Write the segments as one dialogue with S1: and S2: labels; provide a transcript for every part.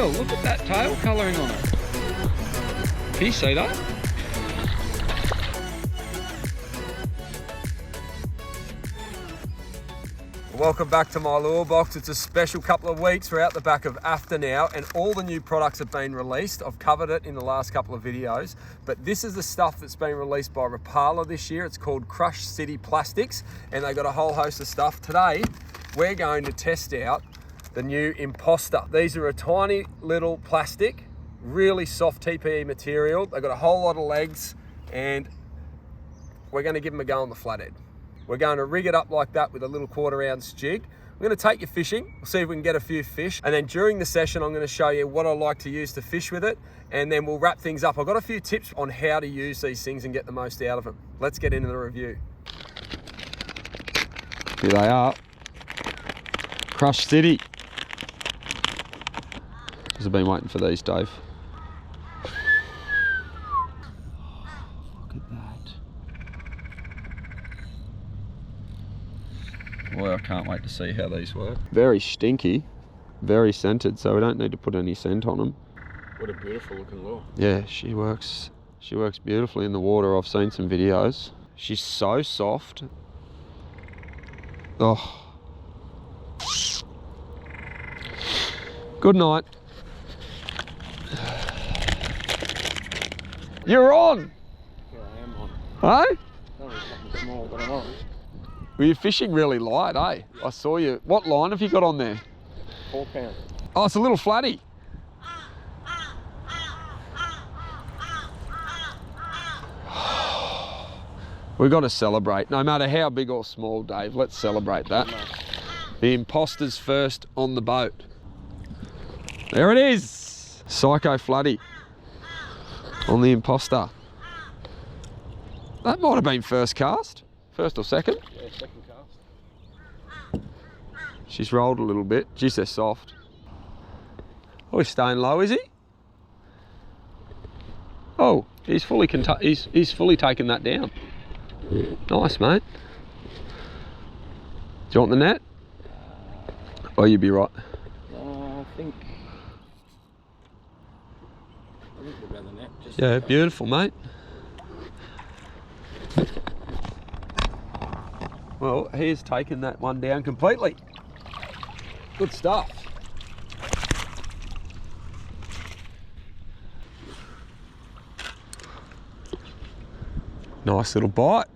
S1: tail. Look at that tail colouring on it. Can you see that?
S2: Welcome back to my lure box. It's a special couple of weeks. We're out the back of AFTA now and all the new products have been released. I've covered it in the last couple of videos, but this is the stuff that's been released by RAPALA this year. It's called CrushCity plastics and they've got a whole host of stuff. Today, we're going to test out the new Imposter. These are a tiny little plastic, really soft TPE material. They've got a whole lot of legs and we're going to give them a go on the flathead. We're going to rig it up like that with a little 1/4 ounce jig. We're going to take you fishing. We'll see if we can get a few fish. And then during the session, I'm going to show you what I like to use to fish with it. And then we'll wrap things up. I've got a few tips on how to use these things and get the most out of them. Let's get into the review.
S1: Here they are. CrushCity. I've been waiting for these, Dave. Look at that. Boy, I can't wait to see how these work. Very stinky, very scented, so we don't need to put any scent on them.
S2: What a beautiful looking lure.
S1: Yeah, she works beautifully in the water. I've seen some videos. She's so soft. Oh. Good night. You're on!
S2: Yeah, I am on.
S1: Hey?
S2: Only something small, but I'm on.
S1: Well, you're fishing really light, eh? I saw you. What line have you got on there?
S2: 4 pound.
S1: Oh, it's a little flatty. We've got to celebrate. No matter how big or small, Dave, let's celebrate that. The Imposter's first on the boat. There it is. Psycho flatty on the Imposter. That might have been first cast. First or second?
S2: Yeah, second cast.
S1: She's rolled a little bit. Geez, they're soft. Oh, he's staying low, is he? Oh, he's fully taken that down. Nice, mate. Do you want the net? Oh, you'd be right.
S2: I think we'll go the net.
S1: Yeah, beautiful, mate. Well, he's taken that one down completely. Good stuff. Nice little bite.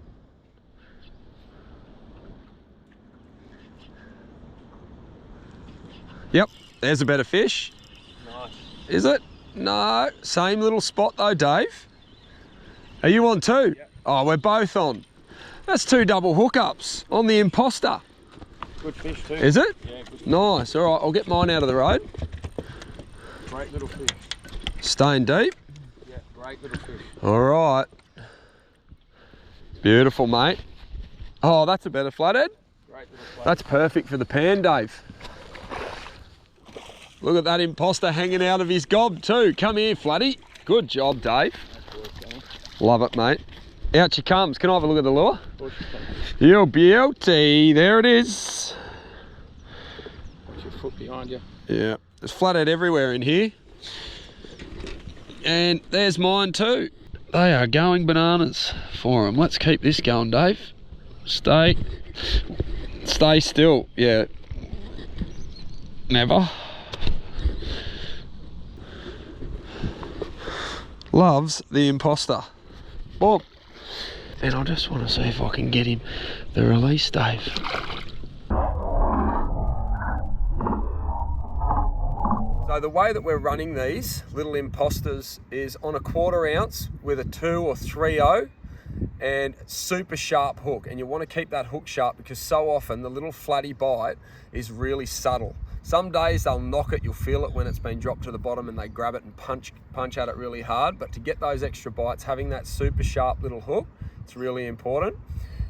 S1: Yep, there's a better fish.
S2: Nice.
S1: Is it? No, same little spot though, Dave. Are you on too?
S2: Yep.
S1: Oh, we're both on. That's 2 double hookups on the Imposter.
S2: Good fish too.
S1: Is it?
S2: Yeah, good fish.
S1: Nice. All right, I'll get mine out of the road.
S2: Great little fish.
S1: Staying deep.
S2: Yeah, great little fish.
S1: All right. Beautiful, mate. Oh, that's a better flathead.
S2: Great little flat.
S1: That's perfect for the pan, Dave. Look at that Imposter hanging out of his gob too. Come here, Flatty. Good job, Dave. Love it, mate. Out she comes. Can I have a look at the lure? You beauty. There it is.
S2: Watch your foot behind you.
S1: Yeah, there's flathead everywhere in here. And there's mine too. They are going bananas for them. Let's keep this going, Dave. Stay still. Yeah. Never. Loves the Imposter. Boom. And I just want to see if I can get him the release, Dave.
S2: So the way that we're running these little Imposters is on a 1/4 ounce with a 2 or 3/0 and super sharp hook. And you want to keep that hook sharp because so often the little flatty bite is really subtle. Some days they'll knock it, you'll feel it when it's been dropped to the bottom and they grab it and punch at it really hard. But to get those extra bites, having that super sharp little hook, it's really important.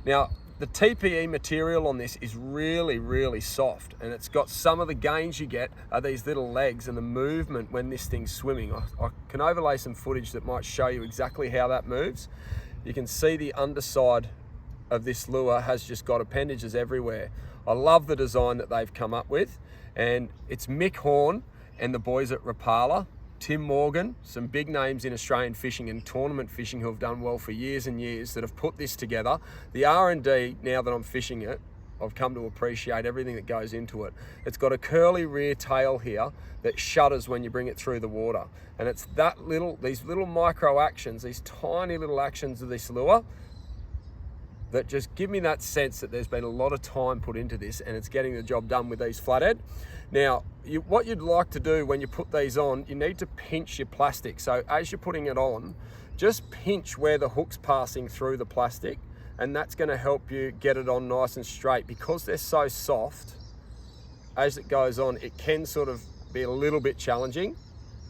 S2: Now, the TPE material on this is really, really soft, and it's got some of the gains you get are these little legs and the movement when this thing's swimming. I can overlay some footage that might show you exactly how that moves. You can see the underside of this lure has just got appendages everywhere. I love the design that they've come up with, and it's Mick Horn. and the boys at RAPALA, Tim Morgan, some big names in Australian fishing and tournament fishing who have done well for years and years that have put this together. The R&D, now that I'm fishing it, I've come to appreciate everything that goes into it. It's got a curly rear tail here that shudders when you bring it through the water. And it's these little micro actions, these tiny little actions of this lure that just give me that sense that there's been a lot of time put into this and it's getting the job done with these flathead. Now, what you'd like to do when you put these on, you need to pinch your plastic. So as you're putting it on, just pinch where the hook's passing through the plastic, and that's going to help you get it on nice and straight. Because they're so soft, as it goes on, it can sort of be a little bit challenging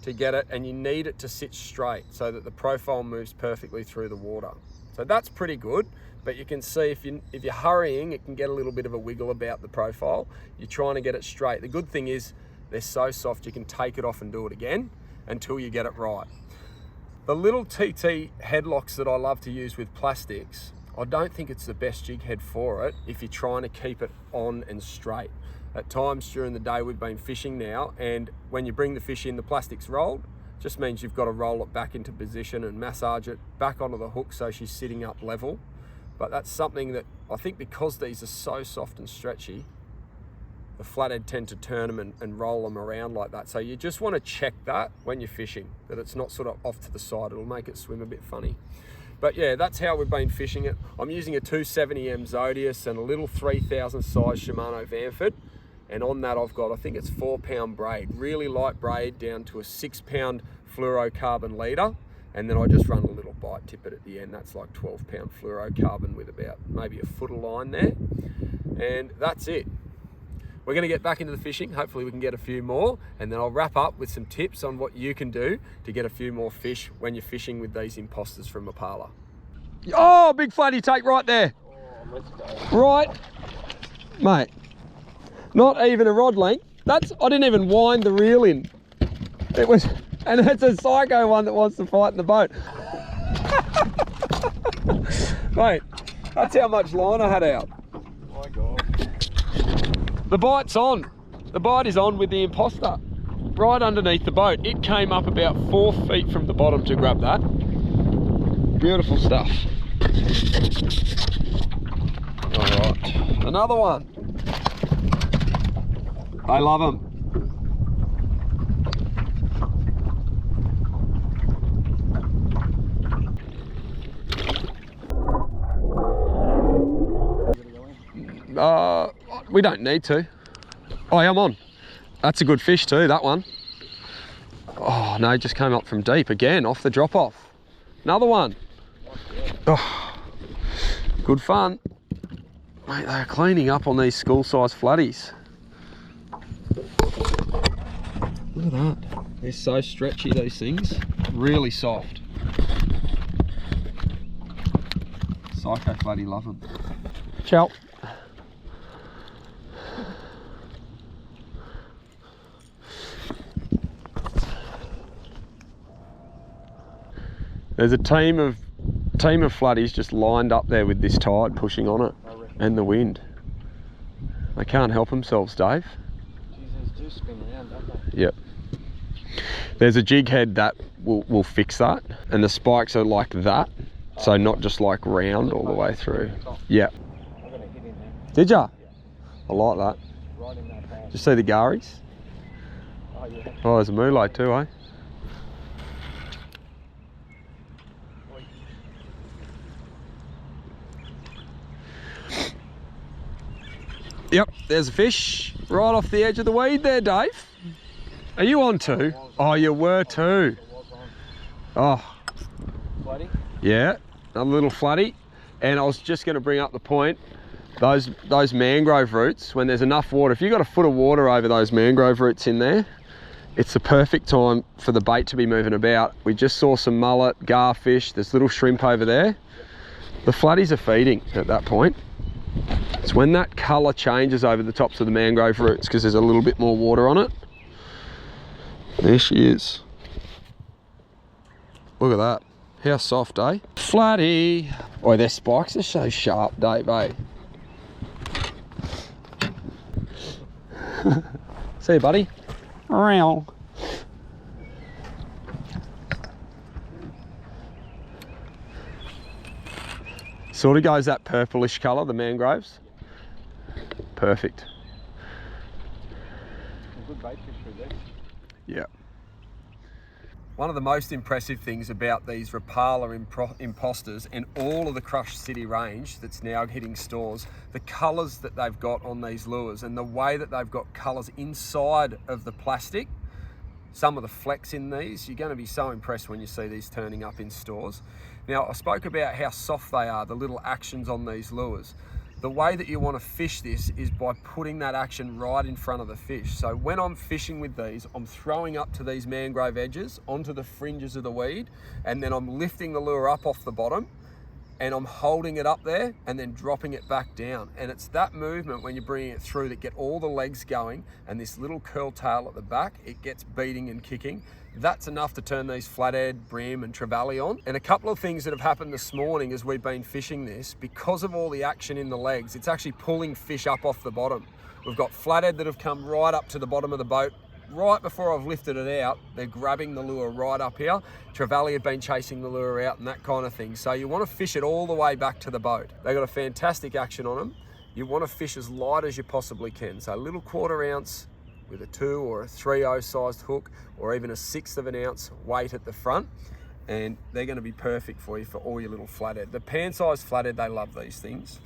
S2: to get it, and you need it to sit straight so that the profile moves perfectly through the water. So that's pretty good, but you can see if you're hurrying, it can get a little bit of a wiggle about the profile. You're trying to get it straight. The good thing is they're so soft you can take it off and do it again until you get it right. The little TT headlocks that I love to use with plastics, I don't think it's the best jig head for it if you're trying to keep it on and straight. At times during the day we've been fishing now, and when you bring the fish in, the plastic's rolled. Just means you've got to roll it back into position and massage it back onto the hook so she's sitting up level. But that's something that I think, because these are so soft and stretchy, the flathead tend to turn them and roll them around like that. So you just want to check that when you're fishing, that it's not sort of off to the side. It'll make it swim a bit funny. But yeah, that's how we've been fishing it. I'm using a 270M Zodias and a little 3000 size Shimano Vanford. And on that I've got, I think it's 4-pound braid, really light braid down to a 6-pound fluorocarbon leader. And then I just run a little bite tippet at the end. That's like 12-pound fluorocarbon with about maybe a foot of line there. And that's it. We're going to get back into the fishing. Hopefully we can get a few more, and then I'll wrap up with some tips on what you can do to get a few more fish when you're fishing with these Imposters from RAPALA. Oh, big flatty take right there.
S3: Oh, let's go.
S2: Right, mate. Not even a rod length. I didn't even wind the reel in. And it's a psycho one that wants to fight in the boat. Mate, that's how much line I had out.
S3: Oh my God.
S2: The bite's on. The bite is on with the Imposter. Right underneath the boat. It came up about 4 feet from the bottom to grab that. Beautiful stuff. All right, another one. I love them. We don't need to. Oh yeah, I'm on. That's a good fish too, that one. Oh no, just came up from deep again, off the drop off. Another one. Oh, good fun. Mate, they're cleaning up on these school size flatties. Look at that. They're so stretchy, these things. Really soft. Psycho flatty, love them. Ciao. There's a team of flatties just lined up there with this tide pushing on it and the wind. They can't help themselves, Dave.
S3: Jesus, do spin around, don't they?
S2: Yep. There's a jig head that will fix that, and the spikes are like that, so not just like round all the way through. Yeah.
S3: I got a hit in there.
S2: Did ya? I like that.
S3: Right in that bag.
S2: Did you see the garies?
S3: Oh yeah.
S2: Oh, there's a muley too, eh? Yep, there's a fish right off the edge of the weed there, Dave. Are you on too? Oh, you were too. Oh.
S3: Flatty?
S2: Yeah, another little flatty. And I was just going to bring up the point, those mangrove roots, when there's enough water, if you've got a foot of water over those mangrove roots in there, it's the perfect time for the bait to be moving about. We just saw some mullet, garfish, there's little shrimp over there. The flatties are feeding at that point. It's when that colour changes over the tops of the mangrove roots because there's a little bit more water on it. There she is. Look at that. How soft, eh? Flatty. Oh, their spikes are so sharp, Dave, eh? See you, buddy. Around.
S1: Sort of goes that purplish colour, the mangroves. Perfect.
S3: A good bait fish through there.
S1: Yeah.
S2: One of the most impressive things about these RAPALA Imposters and all of the CrushCity range that's now hitting stores, the colours that they've got on these lures and the way that they've got colours inside of the plastic. Some of the flex in these, you're going to be so impressed when you see these turning up in stores. Now, I spoke about how soft they are, the little actions on these lures. The way that you want to fish this is by putting that action right in front of the fish. So when I'm fishing with these, I'm throwing up to these mangrove edges, onto the fringes of the weed, and then I'm lifting the lure up off the bottom, and I'm holding it up there and then dropping it back down. And it's that movement when you're bringing it through that get all the legs going, and this little curl tail at the back, it gets beating and kicking. That's enough to turn these flathead, brim and trevally on. And a couple of things that have happened this morning as we've been fishing this, because of all the action in the legs, it's actually pulling fish up off the bottom. We've got flathead that have come right up to the bottom of the boat. Right before I've lifted it out, they're grabbing the lure right up here. Trevally have been chasing the lure out and that kind of thing. So you want to fish it all the way back to the boat. They've got a fantastic action on them. You want to fish as light as you possibly can. So a little 1/4 ounce with a 2 or a 3/0 sized hook, or even a 1/6 of an ounce weight at the front. And they're going to be perfect for you for all your little flathead. The pan-sized flathead, they love these things.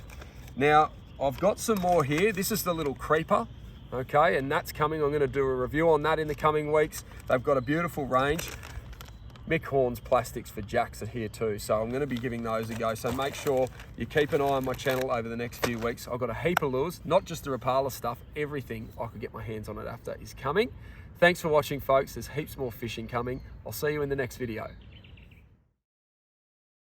S2: Now, I've got some more here. This is the little creeper. Okay, and that's coming. I'm going to do a review on that in the coming weeks. They've got a beautiful range. Mick Horn's plastics for jacks are here too, so I'm going to be giving those a go. So make sure you keep an eye on my channel over the next few weeks. I've got a heap of lures, not just the RAPALA stuff. Everything I could get my hands on it after is coming. Thanks for watching, folks. There's heaps more fishing coming. I'll see you in the next video.